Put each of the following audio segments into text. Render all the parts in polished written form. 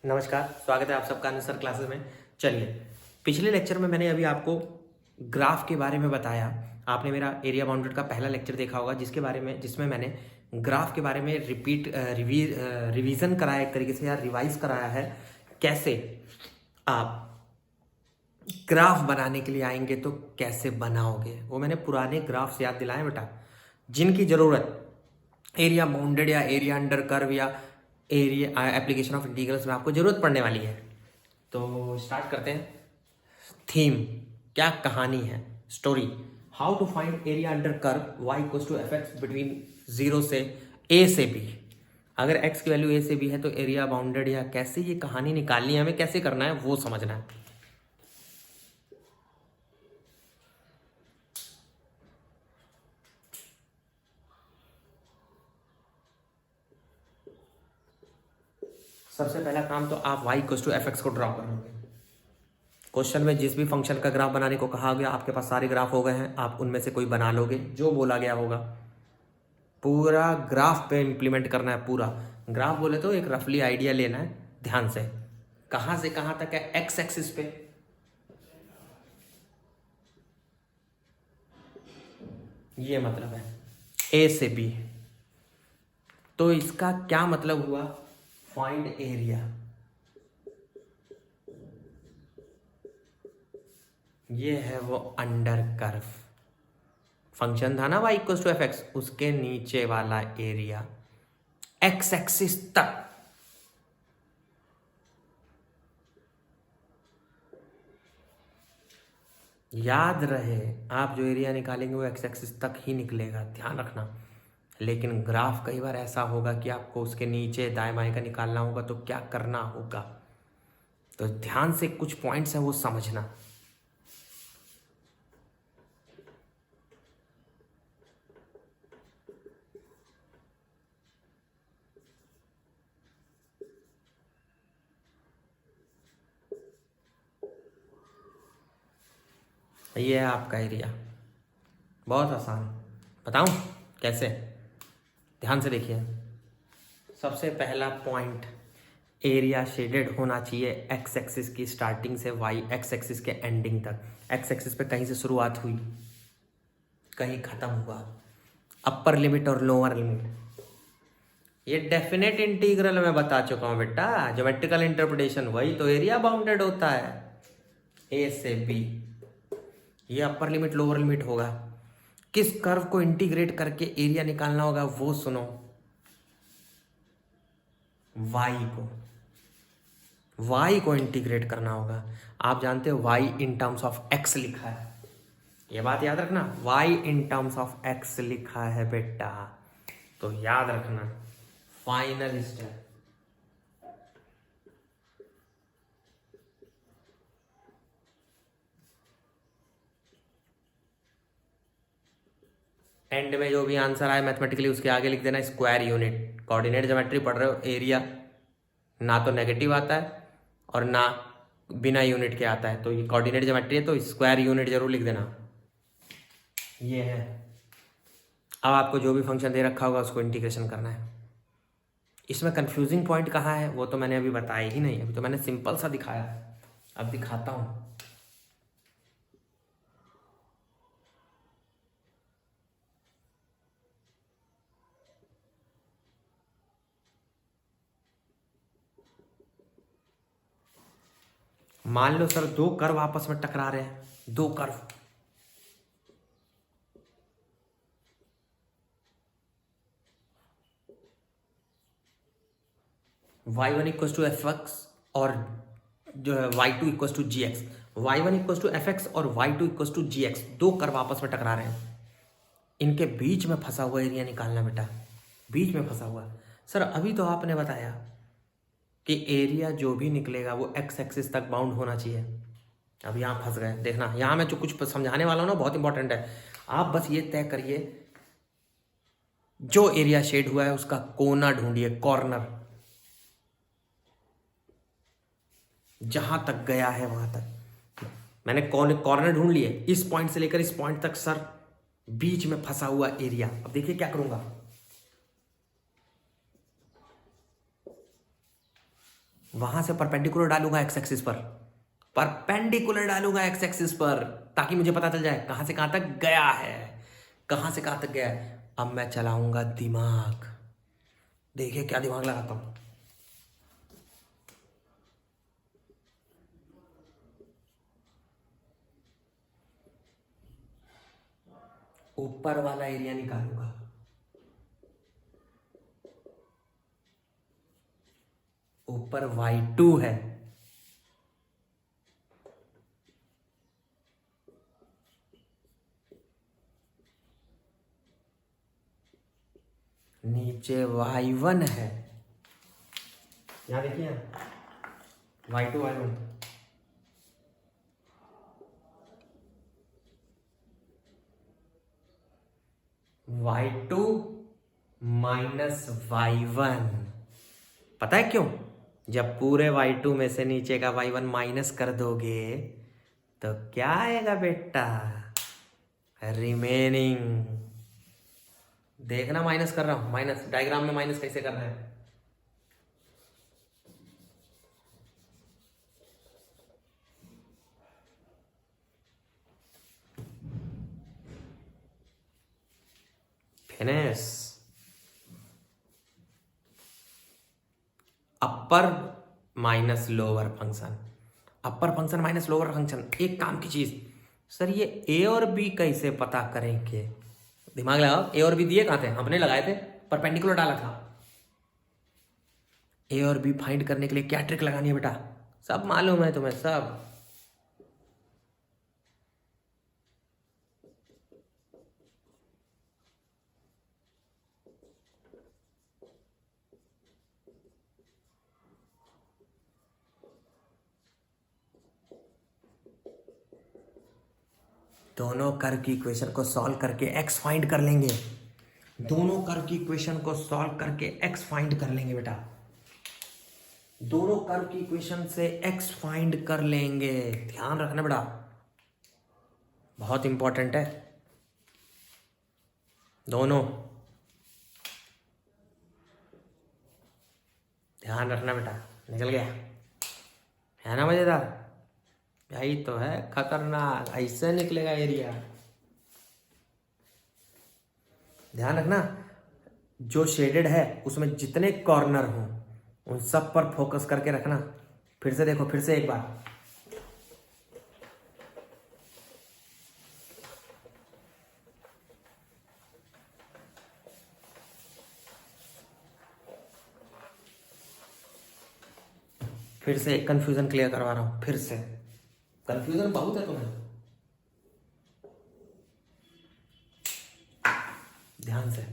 नमस्कार, स्वागत है आप सबका अनुसर क्लासेस में। चलिए, पिछले लेक्चर में मैंने अभी आपको ग्राफ के बारे में बताया। आपने मेरा एरिया बाउंडेड का पहला लेक्चर देखा होगा जिसमें मैंने ग्राफ के बारे में रिवीजन कराया, एक तरीके से, या रिवाइज कराया है। कैसे आप ग्राफ बनाने के लिए आएंगे तो कैसे बनाओगे, वो मैंने पुराने ग्राफ्स याद दिलाए बेटा, जिनकी ज़रूरत एरिया बाउंडेड या एरिया अंडर कर्व या एरिया एप्लीकेशन ऑफ इंटीग्रल्स में आपको जरूरत पड़ने वाली है। तो स्टार्ट करते हैं। थीम, क्या कहानी है, story. How to find area under curve y equals to f x between 0 से a से b। अगर x की वैल्यू a से b है तो एरिया बाउंडेड, या कैसे ये कहानी निकालनी है, हमें कैसे करना है वो समझना है। सबसे पहला काम तो आप y equals to f x को ड्रॉ करोगे। क्वेश्चन में जिस भी फंक्शन का ग्राफ बनाने को कहा गया, आपके पास सारे ग्राफ हो गए हैं, आप उनमें से कोई बना लोगे जो बोला गया होगा। पूरा ग्राफ पे इंप्लीमेंट करना है। पूरा ग्राफ बोले तो एक रफली आइडिया लेना है ध्यान से। कहां से कहां तक है, एक्स एक्सिस पे, ये मतलब है ए से बी। तो इसका क्या मतलब हुआ, फाइंड एरिया। ये है वो अंडर कर्व फंक्शन था ना y equals to f x, उसके नीचे वाला एरिया एक्स एक्सिस तक। याद रहे, आप जो एरिया निकालेंगे वो एक्स एक्सिस तक ही निकलेगा, ध्यान रखना। लेकिन ग्राफ कई बार ऐसा होगा कि आपको उसके नीचे दाएं बाएं का निकालना होगा, तो क्या करना होगा, तो ध्यान से कुछ पॉइंट्स है वो समझना। ये है आपका एरिया, बहुत आसान। बताऊं कैसे, ध्यान से देखिए। सबसे पहला पॉइंट, एरिया शेडेड होना चाहिए एक्स एक्सिस की स्टार्टिंग से वाई एक्स एक्सिस के एंडिंग तक। एक्स एक्सिस पे कहीं से शुरुआत हुई, कहीं खत्म हुआ, अपर लिमिट और लोअर लिमिट। ये डेफिनेट इंटीग्रल में बता चुका हूं बेटा, ज्योमेट्रिकल इंटरप्रिटेशन, वही तो एरिया बाउंडेड होता है। ए से बी, ये अपर लिमिट लोअर लिमिट होगा। किस कर्व को इंटीग्रेट करके एरिया निकालना होगा वो सुनो, y को इंटीग्रेट करना होगा। आप जानते हो y in terms of x लिखा है, ये बात याद रखना, y in terms of x लिखा है बेटा, तो याद रखना। फाइनल स्टेप, एंड में जो भी आंसर आए मैथमेटिकली उसके आगे लिख देना स्क्वायर यूनिट। कोऑर्डिनेट ज्योमेट्री पढ़ रहे हो, एरिया ना तो नेगेटिव आता है और ना बिना यूनिट के आता है, तो ये कोऑर्डिनेट ज्योमेट्री है तो स्क्वायर यूनिट जरूर लिख देना। ये है। अब आपको जो भी फंक्शन दे रखा होगा उसको इंटीग्रेशन करना है। इसमें कंफ्यूजिंग पॉइंट कहाँ है वो तो मैंने अभी बताया ही नहीं, अभी तो मैंने सिंपल सा दिखाया है, अब दिखाता हूँ। मान लो सर दो कर्व आपस में टकरा रहे हैं, दो curve, y1 equals to f x और जो है y2 equals to g x. y1 equals to f x और y2 equals to g x, दो कर्व आपस में टकरा रहे हैं, इनके बीच में फंसा हुआ एरिया निकालना बेटा, बीच में फंसा हुआ। सर अभी तो आपने बताया कि एरिया जो भी निकलेगा वो एक्स एक्सिस तक बाउंड होना चाहिए। अब यहाँ फंस गए, देखना यहाँ मैं जो कुछ समझाने वाला हूँ ना बहुत इंपॉर्टेंट है। आप बस ये तय करिए, जो एरिया शेड हुआ है उसका कोना ढूंढिए, कॉर्नर, जहां तक गया है वहां तक। मैंने कॉर्नर ढूंढ लिए, इस पॉइंट से लेकर इस पॉइंट तक सर बीच में फंसा हुआ एरिया। अब देखिए क्या करूंगा, वहां से परपेंडिकुलर डालूंगा एक्स एक्सिस पर, परपेंडिकुलर डालूंगा एक्स एक्सिस पर, ताकि मुझे पता चल जाए कहां से कहां तक गया है, कहां से कहां तक गया है। अब मैं चलाऊंगा दिमाग, देखिए क्या दिमाग लगाता हूं। ऊपर वाला एरिया निकालूंगा, ऊपर y2 है, नीचे y1 है। यहां देखिए y2 y1, y2 minus y1। पता है क्यों? जब पूरे y2 में से नीचे का y1 माइनस कर दोगे तो क्या आएगा बेटा? रिमेनिंग। देखना माइनस कर रहा हूं, माइनस डायग्राम में माइनस कैसे करना है। Finish. Upper minus lower function, upper function minus lower function. एक काम की चीज सर, ये ए और बी कैसे पता करेंगे? दिमाग लगाओ। ए और बी दिए कहां थे? हमने लगाए थे, परपेंडिकुलर डाला था। ए और बी फाइंड करने के लिए क्या ट्रिक लगानी है बेटा? सब मालूम है तुम्हें, सब। दोनों कर्व की इक्वेशन को सॉल्व करके एक्स फाइंड कर लेंगे, दोनों कर्व की इक्वेशन को सॉल्व करके एक्स फाइंड कर लेंगे बेटा, दोनों कर्व की इक्वेशन से एक्स फाइंड कर लेंगे। ध्यान रखना बेटा, बहुत इंपॉर्टेंट है। दोनों ध्यान रखना बेटा। निकल गया है ना मजेदार? यही तो है खतरनाक, ऐसे निकलेगा एरिया। ध्यान रखना, जो शेडेड है उसमें जितने कॉर्नर हों उन सब पर फोकस करके रखना। फिर से देखो, फिर से एक बार। फिर से कंफ्यूजन क्लियर करवा रहा हूं, फिर से। कंफ्यूजन बहुत है तुम्हें, ध्यान से।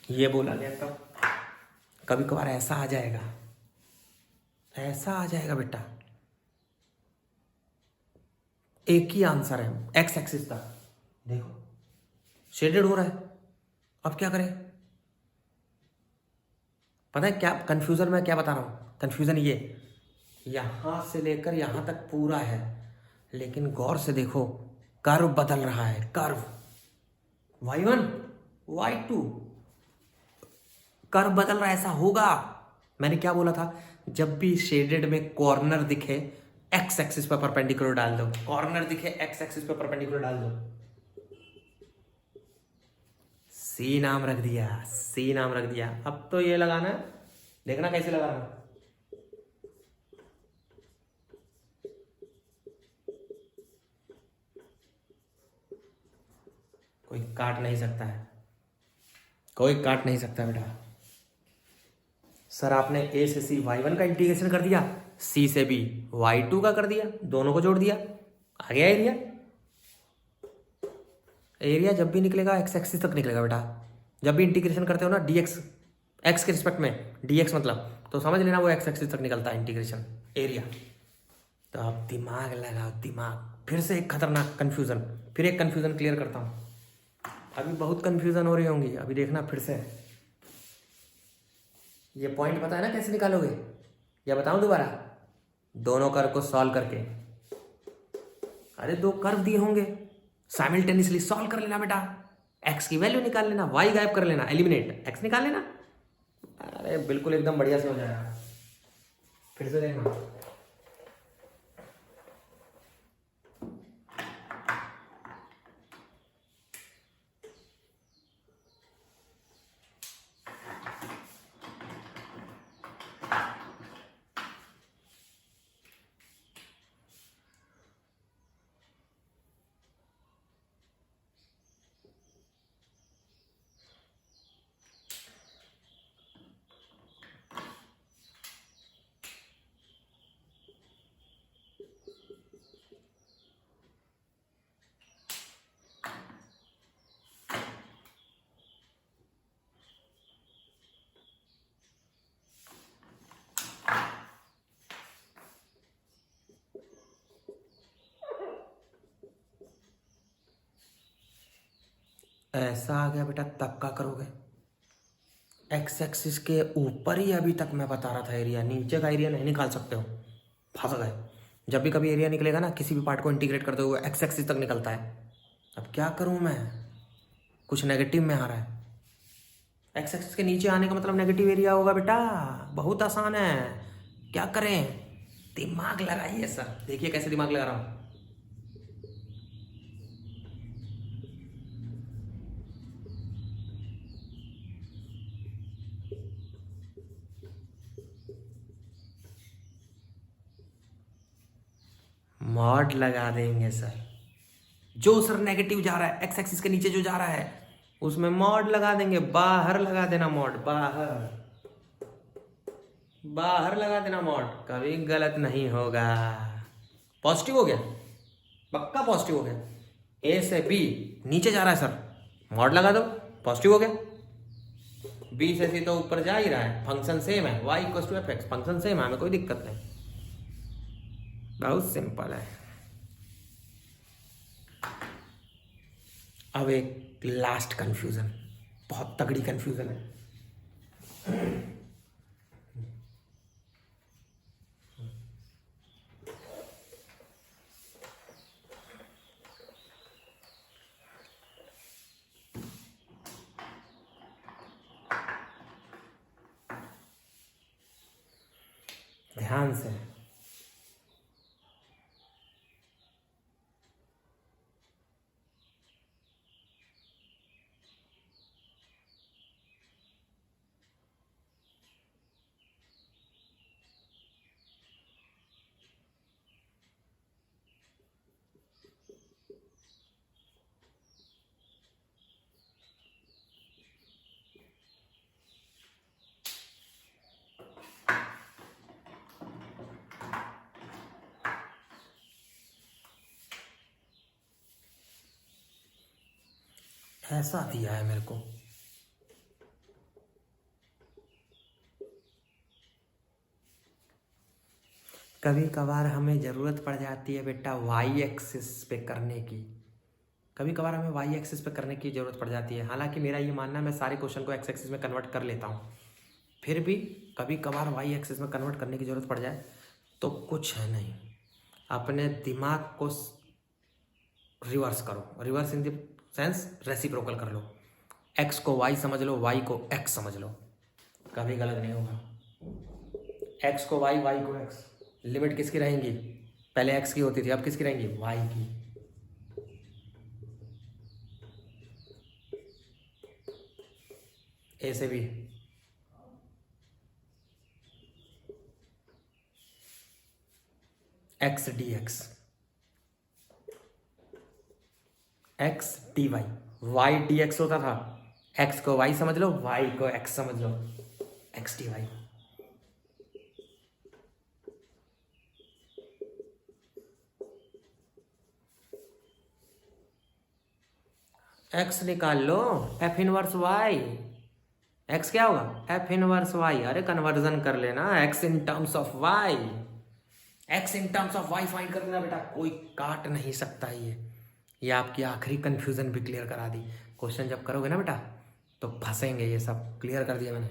ये बोला गया तब, कभी कभार ऐसा आ जाएगा, ऐसा आ जाएगा बेटा। एक ही आंसर है एक्स एक्सिस का, देखो शेडेड हो रहा है। अब क्या करें? पता है क्या कंफ्यूजन में क्या बता रहा हूं? कंफ्यूजन ये, यहां से लेकर यहां तक पूरा है, लेकिन गौर से देखो कर्व बदल रहा है, कर्व y1 y2 कर्व बदल रहा है। ऐसा होगा, मैंने क्या बोला था? जब भी शेडेड में कॉर्नर दिखे एक्स एक्सिस पर परपेंडिकुलर डाल दो, कॉर्नर दिखे एक्स एक्सिस पर परपेंडिकुलर डाल दो। सी नाम रख दिया, सी नाम रख दिया। अब तो ये लगाना, देखना कैसे लगा रहा हूं। कोई काट नहीं सकता है, कोई काट नहीं सकता बेटा। सर आपने ए से सी y1 का इंटीग्रेशन कर दिया, सी से बी y2 का कर दिया, दोनों को जोड़ दिया, आ गया एरिया। एरिया जब भी निकलेगा एक्स एक्सिस तक निकलेगा बेटा। जब भी इंटीग्रेशन करते हो ना dx एक्स के रिस्पेक्ट में dx मतलब, तो समझ लेना वो एक्स एक्सिस तक निकलता है इंटीग्रेशन एरिया। तो अब दिमाग लगाओ दिमाग। फिर से एक खतरनाक कन्फ्यूज़न, फिर एक कन्फ्यूज़न क्लियर करता हूँ। अभी बहुत कन्फ्यूज़न हो रही होंगी, अभी देखना फिर से। ये पॉइंट पता है ना कैसे निकालोगे, या बताऊँ दोबारा? दोनों कर्व को सॉल्व करके। अरे दो कर्व दिए होंगे, साइमल्टेनियसली सॉल्व कर लेना बेटा। एक्स की वैल्यू निकाल लेना, वाई गायब कर लेना, एलिमिनेट, एक्स निकाल लेना। अरे बिल्कुल एकदम बढ़िया से हो जाएगा। फिर से देखना। ऐसा आ गया बेटा, तब क्या करोगे? एक्स एक्सिस के ऊपर ही अभी तक मैं बता रहा था एरिया, नीचे का एरिया नहीं निकाल सकते हो, फंस गए। जब भी कभी एरिया निकलेगा ना, किसी भी पार्ट को इंटीग्रेट करते हुए एक्स एक्सिस तक निकलता है। अब क्या करूं मैं, कुछ नेगेटिव में आ रहा है। एक्स एक्सिस के नीचे आने का मतलब नेगेटिव एरिया होगा बेटा, बहुत आसान है। क्या करें, दिमाग लगाइए सर। देखिए कैसे दिमाग लगा रहा हूं। मॉड लगा देंगे सर। जो सर नेगेटिव जा रहा है, एक्स एक्सिस के नीचे जो जा रहा है, उसमें मॉड लगा देंगे। बाहर लगा देना मॉड, बाहर बाहर लगा देना मॉड, कभी गलत नहीं होगा। पॉजिटिव हो गया, पक्का पॉजिटिव हो गया। ए से बी नीचे जा रहा है सर, मॉड लगा दो, पॉजिटिव हो गया। बी से सी तो ऊपर जा ही रहा है, फंक्शन सेम है, y equal to f x, function same है, हमें कोई दिक्कत नहीं, बहुत सिंपल है। अब एक लास्ट कंफ्यूजन, बहुत तगड़ी कंफ्यूजन है। ध्यान से। ऐसा दिया है मेरे को, कभी कभार हमें ज़रूरत पड़ जाती है बेटा वाई एक्सिस पे करने की। कभी कभार हमें वाई एक्सिस पे करने की ज़रूरत पड़ जाती है। हालांकि मेरा ये मानना है मैं सारे क्वेश्चन को एक्स एक्सिस में कन्वर्ट कर लेता हूँ, फिर भी कभी कभार वाई एक्सिस में कन्वर्ट करने की ज़रूरत पड़ जाए तो कुछ है नहीं, अपने दिमाग को रिवर्स करो। Reverse in the sense reciprocal कर लो। एक्स को वाई समझ लो, वाई को एक्स समझ लो, कभी गलत नहीं होगा। एक्स को वाई, वाई को एक्स। लिमिट किसकी रहेंगी? पहले एक्स की होती थी, अब किसकी रहेंगी? वाई की। ए से B, x d x, x d y, y d x होता था। एक्स को वाई समझ लो, वाई को एक्स समझ लो, एक्स डी वाई। एक्स निकाल लो, एफ इनवर्स वाई, एक्स क्या होगा, एफ इनवर्स वाई। अरे कन्वर्जन कर लेना, x in terms of y, x in terms of y find कर लेना बेटा, कोई काट नहीं सकता ये आपकी आखिरी कंफ्यूजन भी क्लियर करा दी। क्वेश्चन जब करोगे ना बेटा तो फंसेंगे, ये सब क्लियर कर दिया मैंने।